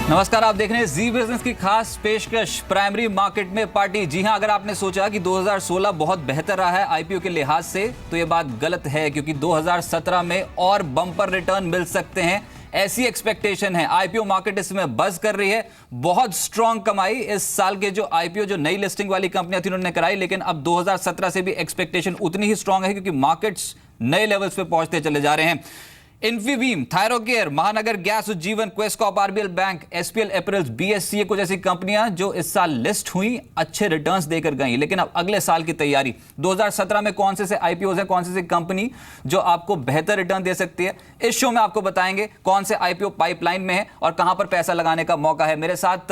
नमस्कार, आप देख रहे हैं जी बिजनेस की खास पेशकश प्राइमरी मार्केट में पार्टी। जी हां, अगर आपने सोचा कि 2016 बहुत बेहतर रहा है आईपीओ के लिहाज से तो ये बात गलत है, क्योंकि 2017 में और बम्पर रिटर्न मिल सकते हैं, ऐसी एक्सपेक्टेशन है। आईपीओ मार्केट इसमें बज कर रही है। बहुत स्ट्रांग कमाई इस साल के जो आईपीओ जो नई लिस्टिंग वाली कंपनियां थी उन्होंने कराई, लेकिन अब 2017 से भी एक्सपेक्टेशन उतनी ही स्ट्रांग है, क्योंकि मार्केट्स नए लेवल्स पे पहुंचते चले जा रहे हैं। इन्फीबीम, थायरोकेयर, महानगर गैस उज्जीवन, क्वेस्कॉप, आरबीएल बैंक, एसपीएल एपरल्स, बीएससी, कुछ ऐसी कंपनियां जो इस साल लिस्ट हुई, अच्छे रिटर्न्स देकर गई। लेकिन अब अगले साल की तैयारी, 2017 में कौन से आईपीओ हैं, कौन सी कंपनी जो आपको बेहतर रिटर्न दे सकती है, इस शो में आपको बताएंगे कौन से आईपीओ पाइपलाइन में है और कहां पर पैसा लगाने का मौका है। मेरे साथ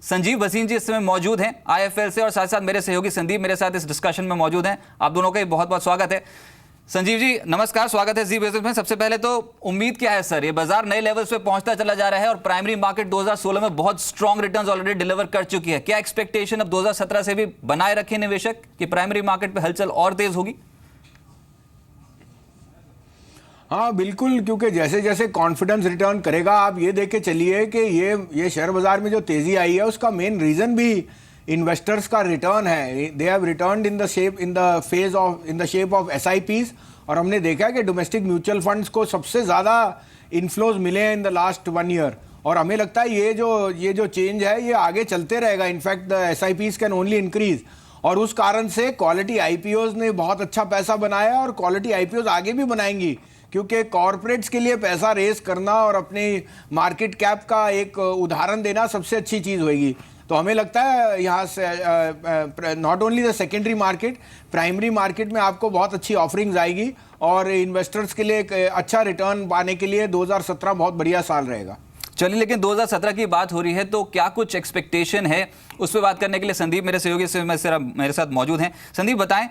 संजीव भसीन जी इस समय मौजूद हैं आईएफएल से, और साथ साथ मेरे सहयोगी संदीप मेरे साथ इस डिस्कशन में मौजूद हैं। आप दोनों का बहुत बहुत स्वागत है। संजीव जी नमस्कार, स्वागत है जी बिजनेस में। सबसे पहले तो उम्मीद क्या है सर, ये बाजार नए लेवल्स पे पहुंचता चला जा रहा है और प्राइमरी मार्केट 2016 में बहुत स्ट्रांग रिटर्न्स ऑलरेडी डिलीवर कर चुकी है। क्या एक्सपेक्टेशन अब 2017 से भी बनाए रखे निवेशक कि प्राइमरी मार्केट पे हलचल और तेज होगी? हाँ बिल्कुल, क्योंकि जैसे जैसे कॉन्फिडेंस रिटर्न करेगा, आप ये देख के चलिए कि ये शेयर बाजार में जो तेजी आई है उसका मेन रीजन भी इन्वेस्टर्स का रिटर्न है। They have returned in the shape of SIPs, और हमने देखा कि डोमेस्टिक म्यूचुअल फंड्स को सबसे ज़्यादा इन्फ्लोज मिले हैं इन द लास्ट 1 ईयर, और हमें लगता है ये जो चेंज है ये आगे चलते रहेगा। In fact the SIPs can only increase, और उस कारण से क्वालिटी आईपीओज ने बहुत अच्छा पैसा बनाया और क्वालिटी आईपीओज आगे भी बनाएंगी, क्योंकि कॉरपोरेट्स के लिए पैसा रेस करना और अपने मार्केट कैप का एक उदाहरण देना सबसे अच्छी चीज़ होगी। तो हमें लगता है यहाँ से not only the secondary market, primary market में आपको बहुत अच्छी ऑफरिंग्स आएगी, और इन्वेस्टर्स के लिए एक अच्छा रिटर्न पाने के लिए 2017 बहुत बढ़िया साल रहेगा। चलिए, लेकिन 2017 की बात हो रही है तो क्या कुछ एक्सपेक्टेशन है, उस पर बात करने के लिए संदीप मेरे सहयोगी से मेरे साथ मौजूद हैं। संदीप बताएं,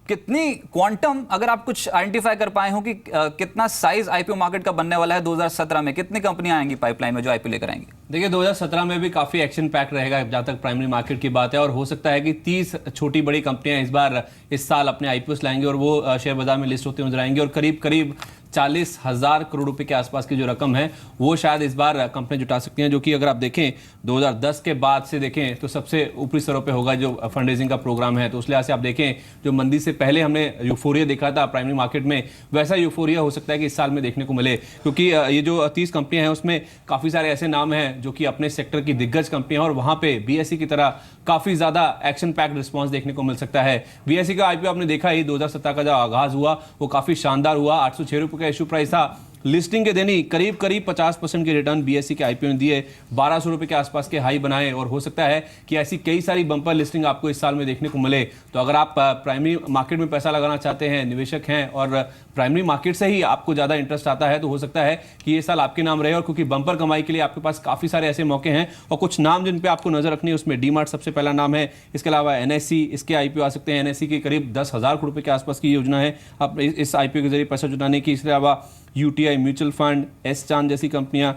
कितनी क्वांटम, अगर आप कुछ आइडेंटिफाई कर पाए हो कि कितना साइज आईपीओ मार्केट का बनने वाला है 2017 में, कितनी कंपनियां आएंगी पाइपलाइन में जो आईपीओ लेकर आएंगी? देखिए 2017 में भी काफी एक्शन पैक रहेगा जहां तक प्राइमरी मार्केट की बात है, और हो सकता है कि 30 छोटी बड़ी कंपनियां इस साल अपने आईपीओ लाएंगी और वो शेयर बाजार में लिस्ट होते नजर आएंगे, और करीब करीब 40,000 करोड़ रुपए के आसपास की जो रकम है वो शायद इस बार कंपनी जुटा सकती हैं, जो कि अगर आप देखें 2010 के बाद से देखें तो सबसे ऊपरी स्तरों पे होगा जो फंड रेजिंग का प्रोग्राम है। तो उस लिहाज से आप देखें, जो मंदी से पहले हमने यूफोरिया देखा था प्राइमरी मार्केट में, वैसा यूफोरिया हो सकता है कि इस साल में देखने को मिले, क्योंकि ये जो 30 कंपनियां हैं उसमें काफी सारे ऐसे नाम हैं जो कि अपने सेक्टर की दिग्गज कंपनियां हैं, और वहां पे बीएससी की तरह काफी ज्यादा एक्शन पैक्ड रिस्पांस देखने को मिल सकता है। बीएससी का आईपीओ आपने देखा ही 2017 का जो आगाज हुआ वो काफी शानदार हुआ। 806 रुपए का इशू प्राइस था, लिस्टिंग के दिन ही करीब 50% के रिटर्न बीएससी के आईपीओ ने दिए, 1200 रुपए के आसपास के हाई बनाए, और हो सकता है कि ऐसी कई सारी बंपर लिस्टिंग आपको इस साल में देखने को मिले। तो अगर आप प्राइमरी मार्केट में पैसा लगाना चाहते हैं, निवेशक हैं, और प्राइमरी मार्केट से ही आपको ज्यादा इंटरेस्ट आता है, तो हो सकता है कि ये साल आपके नाम रहे, और क्योंकि बंपर कमाई के लिए आपके पास काफी सारे ऐसे मौके हैं, और कुछ नाम जिन पे आपको नजर रखनी है उसमें डीमार्ट सबसे पहला नाम है। इसके अलावा एनएससी, इसके आईपीओ आ सकते हैं। एनएससी की करीब 10,000 करोड़ रुपए के आसपास की योजना है आप इस आईपीओ के जरिए पैसा जुटाने की। इसके अलावा यूटीआई म्यूचुअल फंड, एस चांद जैसी कंपनियां,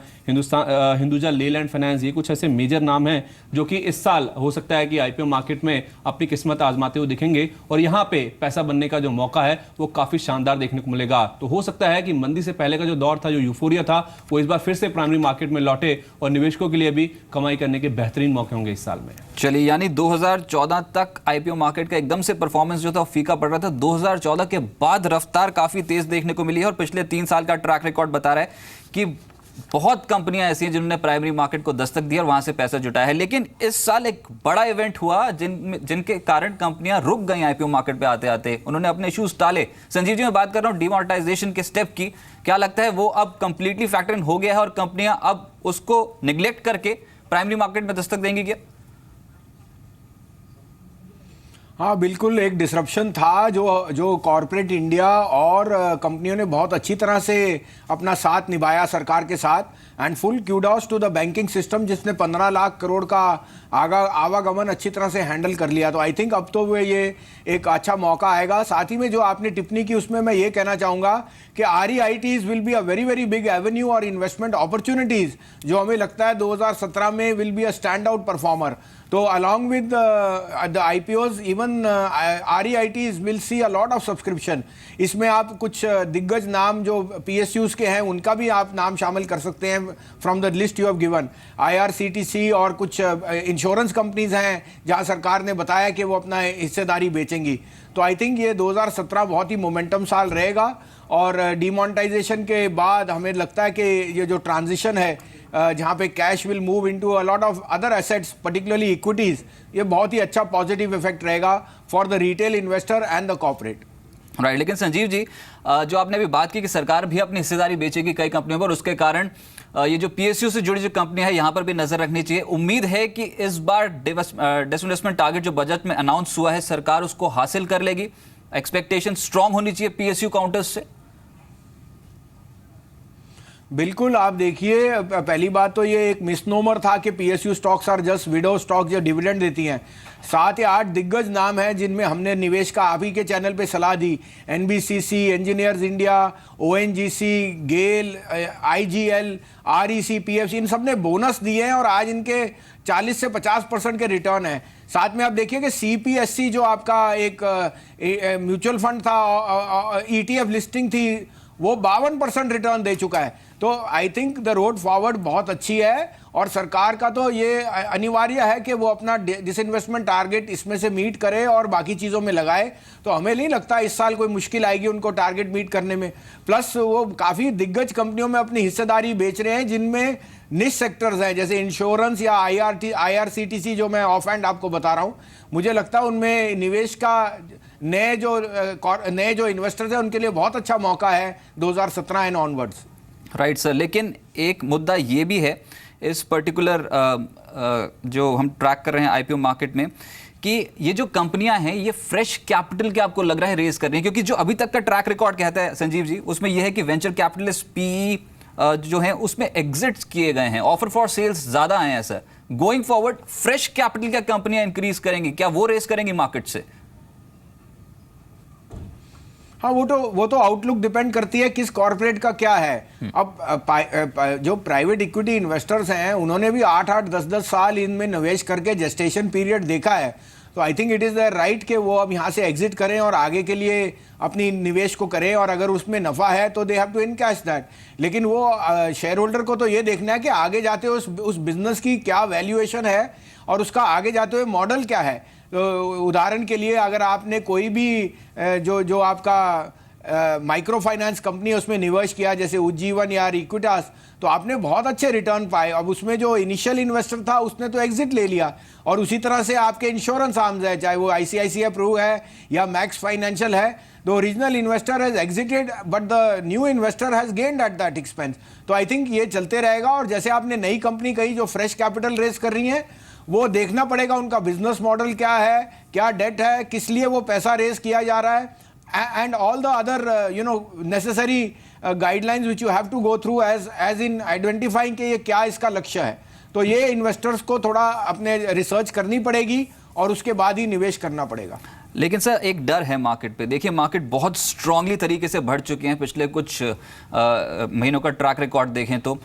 हिंदुजा लेलैंड फाइनेंस, ये कुछ ऐसे मेजर नाम हैं जो कि इस साल हो सकता है कि आईपीओ मार्केट में अपनी किस्मत आजमाते हुए दिखेंगे, और यहां पे पैसा बनने का जो मौका है वो काफी शानदार देखने को मिलेगा। तो हो सकता है कि मंदी से पहले का जो दौर था, जो यूफोरिया था, वो इस बार फिर से प्राइमरी मार्केट में लौटे, और निवेशकों के लिए भी कमाई करने के बेहतरीन मौके होंगे इस साल में। चलिए, यानी 2014 तक आईपीओ मार्केट का एकदम से परफॉर्मेंस जो था फीका पड़ रहा था, 2014 के बाद रफ्तार काफी तेज देखने को मिली है, और पिछले 3 साल का ट्रैक रिकॉर्ड बता रहा है कि बहुत कंपनियां ऐसी हैं जिन्होंने प्राइमरी मार्केट को दस्तक दी और वहां से पैसा जुटाया है। लेकिन इस साल एक बड़ा इवेंट हुआ जिनके कारण कंपनियां रुक गई आईपीओ मार्केट पे आते आते, उन्होंने अपने इश्यूज टाले। संजीव जी, मैं बात कर रहा हूं डिमोनेटाइजेशन के स्टेप की, क्या लगता है वो अब कंप्लीटली फैक्टर इन हो गया है और कंपनियां अब उसको निग्लेक्ट करके प्राइमरी मार्केट में दस्तक देंगी क्या? हाँ बिल्कुल, एक डिसरप्शन था जो कॉरपोरेट इंडिया और कंपनियों ने बहुत अच्छी तरह से अपना साथ निभाया सरकार के साथ, and full kudos to the banking system जिसने 15 लाख करोड़ का आवागमन अच्छी तरह से हैंडल कर लिया। तो आई थिंक अब तो ये एक अच्छा मौका आएगा। साथ ही में जो आपने टिप्पणी की उसमें मैं ये कहना चाहूँगा कि REITs will be a very very big Avenue और इन्वेस्टमेंट अपॉर्चुनिटीज़, जो हमें लगता है 2017 में will be a stand out performer. तो along with the IPOs, even REITs will see a lot of subscription. इसमें आप कुछ दिग्गज नाम जो PSUs के हैं उनका भी आप नाम शामिल कर सकते हैं from the list you have given. IRCTC और कुछ इंश्योरेंस कंपनीज हैं जहां सरकार ने बताया कि वो अपना हिस्सेदारी बेचेंगी. तो आई थिंक ये 2017 बहुत ही मोमेंटम साल रहेगा और डिमोनेटाइजेशन के बाद हमें लगता है कि ये जो ट्रांजिशन है जहाँ पे cash will move into a lot of other assets particularly equities, ये बहुत ही अच्छा पॉजिटिव इफेक्ट रहेगा for the retail investor and the corporate. Right. लेकिन संजीव जी, जो आपने अभी बात की कि सरकार भी अपनी हिस्सेदारी बेचेगी कई कंपनियों पर, उसके कारण ये जो PSU से जुड़ी जो कंपनी है यहाँ पर भी नजर रखनी चाहिए. उम्मीद है कि इस बार डिसइन्वेस्टमेंट टारगेट जो बजट में अनाउंस हुआ है सरकार उसको हासिल कर लेगी. एक्सपेक्टेशन स्ट्रांग होनी चाहिए PSU काउंटर्स से. बिल्कुल. आप देखिए, पहली बात तो ये एक मिसनोमर था कि PSU stocks are just widow stock जो डिविडेंड देती हैं. 7 या 8 दिग्गज नाम हैं जिनमें हमने निवेश का आप ही के चैनल पे सलाह दी. NBCC, इंजीनियर्स इंडिया, ONGC, गेल, IGL, REC, PFC, इन सब ने बोनस दिए हैं और आज इनके 40 से 50% के रिटर्न है. साथ में आप देखिए कि CPSC जो आपका एक म्यूचुअल फंड था, ETF लिस्टिंग थी, वो 52% रिटर्न दे चुका है. तो I think the road forward बहुत अच्छी है और सरकार का तो ये अनिवार्य है कि वो अपना डिसइन्वेस्टमेंट टारगेट इसमें से मीट करे और बाकी चीज़ों में लगाए. तो हमें नहीं लगता इस साल कोई मुश्किल आएगी उनको टारगेट मीट करने में. प्लस वो काफ़ी दिग्गज कंपनियों में अपनी हिस्सेदारी बेच रहे हैं जिनमें निश सेक्टर्स हैं, जैसे इंश्योरेंस या IRCTC जो मैं ऑफ हैंड आपको बता रहा हूँ. मुझे लगता है उनमें निवेश का नए जो इन्वेस्टर्स हैं उनके लिए बहुत अच्छा मौका है 2017 एंड ऑनवर्ड्स. Right sir. लेकिन एक मुद्दा ये भी है इस पर्टिकुलर जो हम ट्रैक कर रहे हैं IPO मार्केट में कि ये जो कंपनियां हैं ये फ्रेश कैपिटल के आपको लग रहा है रेज कर रही हैं, क्योंकि जो अभी तक का ट्रैक रिकॉर्ड कहता है संजीव जी उसमें यह है कि वेंचर कैपिटलिस्ट PE जो हैं उसमें एग्जिट्स किए गए हैं, ऑफर फॉर सेल्स ज्यादा आए हैं. Sir going forward fresh capital क्या कंपनियां इंक्रीज करेंगी, क्या वो रेस करेंगी मार्केट से? हाँ, वो तो आउटलुक डिपेंड करती है किस कॉर्पोरेट का क्या है. अब जो प्राइवेट इक्विटी इन्वेस्टर्स हैं उन्होंने भी 8-8, 10-10 साल इनमें निवेश करके जेस्टेशन पीरियड देखा है. तो I think it is the right कि वो अब यहाँ से एग्जिट करें और आगे के लिए अपनी निवेश को करें और अगर उसमें नफ़ा है तो they have to encash that. लेकिन वो शेयर होल्डर को तो ये देखना है कि आगे जाते हुए उस बिजनेस की क्या वैल्यूएशन है और उसका आगे जाते हुए मॉडल क्या है. तो उदाहरण के लिए अगर आपने कोई भी जो आपका माइक्रो फाइनेंस कंपनी है उसमें निवेश किया जैसे उज्जीवन या इक्विटास, तो आपने बहुत अच्छे रिटर्न पाए. अब उसमें जो इनिशियल इन्वेस्टर था उसने तो एग्जिट ले लिया. और उसी तरह से आपके इंश्योरेंस आर्म्स है, चाहे वो ICICI प्रू है या मैक्स फाइनेंशियल है, the original investor has exerted but the new investor has gained at that expense. तो आई थिंक ये चलते रहेगा. और जैसे आपने नई कंपनी कही जो फ्रेश कैपिटल रेज कर रही हैं, वो देखना पड़ेगा उनका बिजनेस मॉडल क्या है, क्या डेट है, किस लिए वो पैसा रेज किया जा रहा है, and all the other necessary guidelines which you have to go through as in identifying कि ये क्या इसका लक्ष्य है. तो ये इन्वेस्टर्स को थोड़ा अपने रिसर्च करनी पड़ेगी और उसके बाद ही निवेश करना पड़ेगा. लेकिन सर एक डर है मार्केट पे. देखिए मार्केट बहुत स्ट्रांगली तरीके से बढ़ चुके हैं. पिछले कुछ महीनों का ट्रैक रिकॉर्ड देखें तो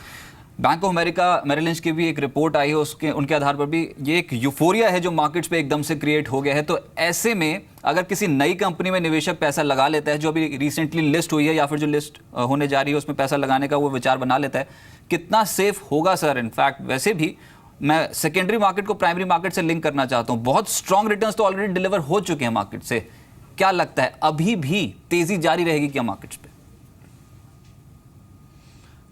Bank of America Merrill Lynch की भी एक रिपोर्ट आई है, उनके आधार पर भी ये एक यूफोरिया है जो मार्केट्स पे एकदम से क्रिएट हो गया है. तो ऐसे में अगर किसी नई कंपनी में निवेशक पैसा लगा लेता है जो अभी रिसेंटली लिस्ट हुई है या फिर जो लिस्ट होने जा रही है उसमें पैसा लगाने का वो विचार बना लेता है, कितना सेफ होगा सर? इनफैक्ट वैसे भी मैं सेकेंडरी मार्केट को प्राइमरी मार्केट से लिंक करना चाहता हूँ. बहुत स्ट्रॉन्ग रिटर्न्स तो ऑलरेडी डिलीवर हो चुके हैं मार्केट से. क्या लगता है अभी भी तेजी जारी रहेगी क्या मार्केट्स पे?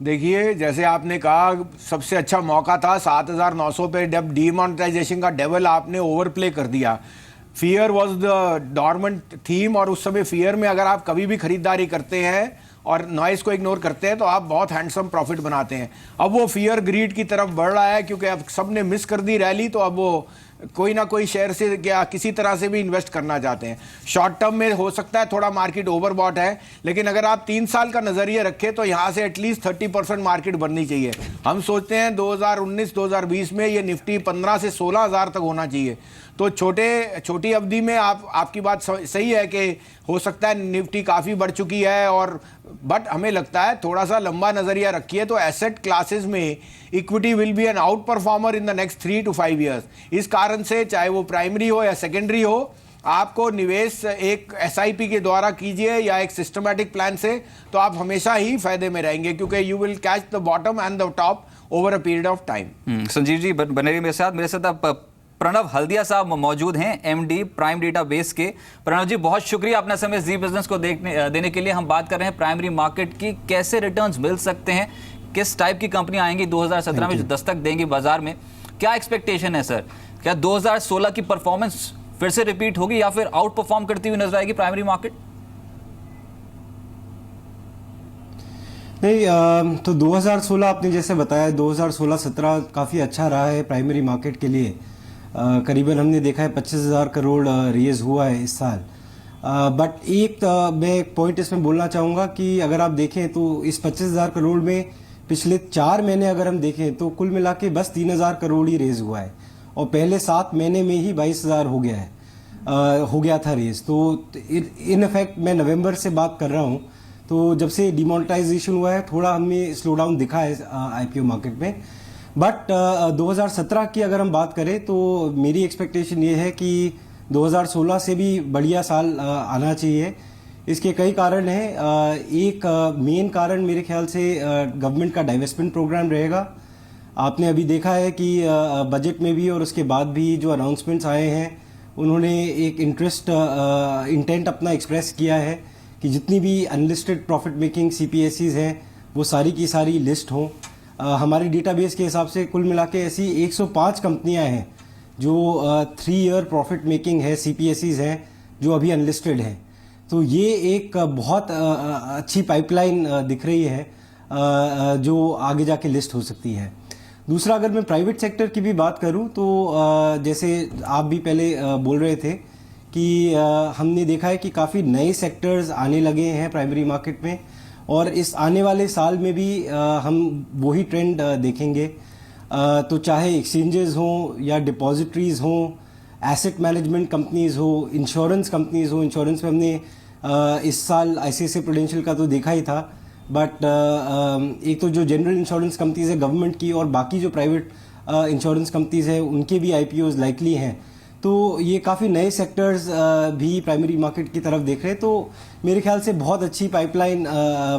देखिए, जैसे आपने कहा सबसे अच्छा मौका था 7,900 पे जब डीमोनेटाइजेशन का डेवल आपने ओवरप्ले कर दिया. Fear was the dormant theme और उस समय फियर में अगर आप कभी भी खरीदारी करते हैं और नॉइस को इग्नोर करते हैं तो आप बहुत हैंडसम प्रॉफिट बनाते हैं. अब वो फियर ग्रीड की तरफ बढ़ रहा है क्योंकि अब सब ने मिस कर दी रैली, तो अब वो कोई ना कोई शेयर से या किसी तरह से भी इन्वेस्ट करना चाहते हैं. शॉर्ट टर्म में हो सकता है थोड़ा मार्केट ओवरबॉट है, लेकिन अगर आप 3 साल का नजरिया रखें तो यहाँ से एटलीस्ट 30% मार्केट बननी चाहिए. हम सोचते हैं 2019-2020 में ये निफ्टी 15 से 16 हज़ार तक होना चाहिए. तो छोटी अवधि में आपकी बात सही है कि हो सकता है निफ्टी काफ़ी बढ़ चुकी है, और बट हमें लगता है थोड़ा सा लंबा नज़रिया रखिए तो एसेट क्लासेस में equity will be an outperformer in the next 3 to 5 years। इस कारण से चाहे वो प्राइमरी हो या सेकेंडरी हो, आपको निवेश एक एसआईपी के द्वारा कीजिए या एक सिस्टमैटिक प्लान से, तो आप हमेशा ही फायदे में रहेंगे, क्योंकि you will catch the bottom and the top over a period of time. Sanjeev ji बने रहिए मेरे साथ अब प्रणव हल्दिया साहब मौजूद हैं, एमडी प्राइम डेटाबेस के। प्रणव जी बहुत शुक्रिया अपना समय जी बिजनेस को देने के लिए। हम बात कर रहे हैं प्राइमरी मार्केट की, कैसे रिटर्न्स मिल सकते हैं, किस टाइप की कंपनी आएंगी 2017 में जो दस्तक देंगी बाजार में, क्या एक्सपेक्टेशन है सर? क्या 2016 की परफॉर्मेंस फिर से रिपीट होगी या फिर आउट परफॉर्म करती हुई नजर आएगी प्राइमरी मार्केट? नहीं, तो 2016 आपने जैसे बताया 2016-17 काफ़ी अच्छा रहा है प्राइमरी मार्केट के लिए। करीबन हमने देखा है 25,000 करोड़ रेज हुआ है इस साल। बट मैं एक पॉइंट इसमें बोलना चाहूँगा कि अगर आप देखें तो इस 25,000 करोड़ में पिछले 4 महीने अगर हम देखें तो कुल मिला के बस 3,000 करोड़ ही रेज हुआ है, और पहले 7 महीने में ही 22,000 हो गया था रेज। तो इन इफेक्ट मैं नवंबर से बात कर रहा हूँ, तो जब से डिमोनेटाइजेशन हुआ है थोड़ा हमें स्लो डाउन दिखा है आईपीओ मार्केट में। बट 2017 की अगर हम बात करें तो मेरी एक्सपेक्टेशन ये है कि 2016 से भी बढ़िया साल आना चाहिए। इसके कई कारण हैं। एक मेन कारण मेरे ख्याल से गवर्नमेंट का डाइवेस्टमेंट प्रोग्राम रहेगा। आपने अभी देखा है कि बजट में भी और उसके बाद भी जो अनाउंसमेंट्स आए हैं, उन्होंने एक इंटेंट अपना एक्सप्रेस किया है कि जितनी भी अनलिस्टेड प्रॉफिट मेकिंग सीपीएसईज हैं वो सारी की सारी लिस्ट हों। हमारे डेटाबेस के हिसाब से कुल मिला के ऐसी 105 कंपनियां हैं जो 3 ईयर प्रॉफिट मेकिंग है, सीपीएसईज हैं जो अभी अनलिस्टेड हैं। तो ये एक बहुत अच्छी पाइपलाइन दिख रही है जो आगे जाके लिस्ट हो सकती है। दूसरा, अगर मैं प्राइवेट सेक्टर की भी बात करूं तो जैसे आप भी पहले बोल रहे थे कि हमने देखा है कि काफ़ी नए सेक्टर्स आने लगे हैं प्राइमरी मार्केट में, और इस आने वाले साल में भी हम वही ट्रेंड देखेंगे। तो चाहे एक्सचेंजेस हों या डिपॉजिटरीज हों, एसेट मैनेजमेंट कंपनीज हो, इंश्योरेंस कंपनीज हो। इंश्योरेंस में हमने इस साल आईसीआईसीआई प्रूडेंशियल का तो देखा ही था, बट एक तो जो जनरल इंश्योरेंस कंपनीज है गवर्नमेंट की, और बाकी जो प्राइवेट इंश्योरेंस कंपनीज है उनके भी आईपीओज लाइकली हैं। तो ये काफ़ी नए सेक्टर्स भी प्राइमरी मार्केट की तरफ देख रहे हैं। तो मेरे ख्याल से बहुत अच्छी पाइपलाइन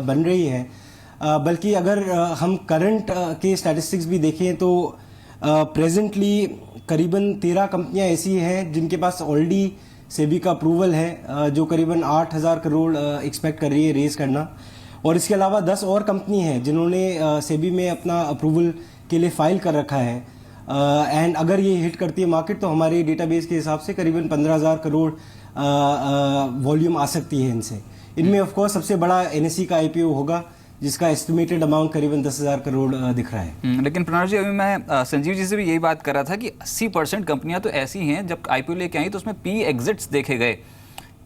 बन रही है। बल्कि अगर हम करंट के स्टैटिस्टिक्स भी देखें तो प्रेजेंटली करीबन 13 कंपनियां ऐसी हैं जिनके पास ऑलरेडी सेबी का अप्रूवल है, जो करीबन 8,000 करोड़ एक्सपेक्ट कर रही है रेज करना। और इसके अलावा 10 और कंपनी हैं जिन्होंने सेबी में अपना अप्रूवल के लिए फाइल कर रखा है। एंड अगर ये हिट करती है मार्केट तो हमारे डेटाबेस के हिसाब से करीबन 15,000 करोड़ वॉल्यूम आ सकती है इनसे। इनमें ऑफ कोर्स सबसे बड़ा एनएसई का आईपीओ होगा जिसका एस्टिमेटेड अमाउंट करीबन 10,000 करोड़ दिख रहा है। लेकिन प्रणव जी, अभी मैं संजीव जी से भी यही बात कर रहा था कि 80% कंपनियां तो ऐसी हैं जब आईपीओ लेके आई तो उसमें पी एग्जिट्स देखे गए।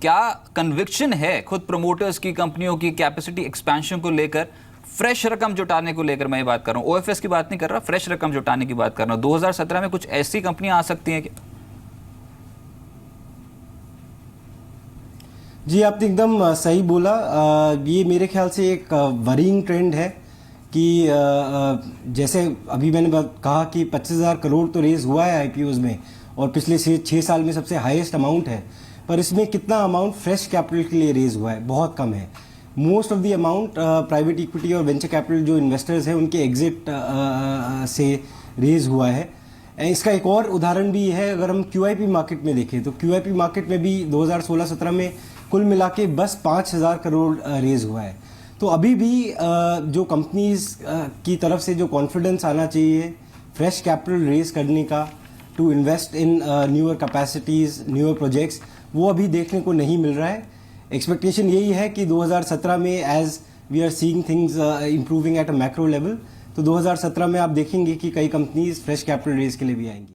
क्या कन्विक्शन है खुद प्रमोटर्स की कंपनियों की कैपेसिटी एक्सपेंशन को लेकर, फ्रेश रकम जुटाने को लेकर? मैं ये बात कर रहा हूँ, ओएफएस की बात नहीं कर रहा, फ्रेश रकम जुटाने की बात कर रहा हूँ। 2017 में कुछ ऐसी कंपनियां आ सकती हैं क्या? जी, आपने एकदम सही बोला। ये मेरे ख्याल से एक वरीइंग ट्रेंड है कि जैसे अभी मैंने कहा कि 25,000 करोड़ तो रेज हुआ है आईपीओज में, और पिछले 6 साल में सबसे हाईएस्ट अमाउंट है। पर इसमें कितना अमाउंट फ्रेश कैपिटल के लिए रेज हुआ है? बहुत कम है। Most of the amount private equity और वेंचर कैपिटल जो इन्वेस्टर्स हैं उनके एग्जिट से रेज हुआ है। इसका एक और उदाहरण भी है, अगर हम क्यूआईपी मार्केट में देखें तो क्यूआईपी मार्केट में भी 2016-17 में कुल मिला के बस 5,000 करोड़ रेज हुआ है। तो अभी भी जो कंपनीज की तरफ से जो कॉन्फिडेंस आना चाहिए फ्रेश कैपिटल रेज करने का to invest in newer capacities, newer projects, वो अभी देखने को नहीं मिल रहा है। एक्सपेक्टेशन यही है कि 2017 में as we are seeing things improving at a macro level, तो 2017 में आप देखेंगे कि कई कंपनीज फ्रेश कैपिटल रेज के लिए भी आएंगी।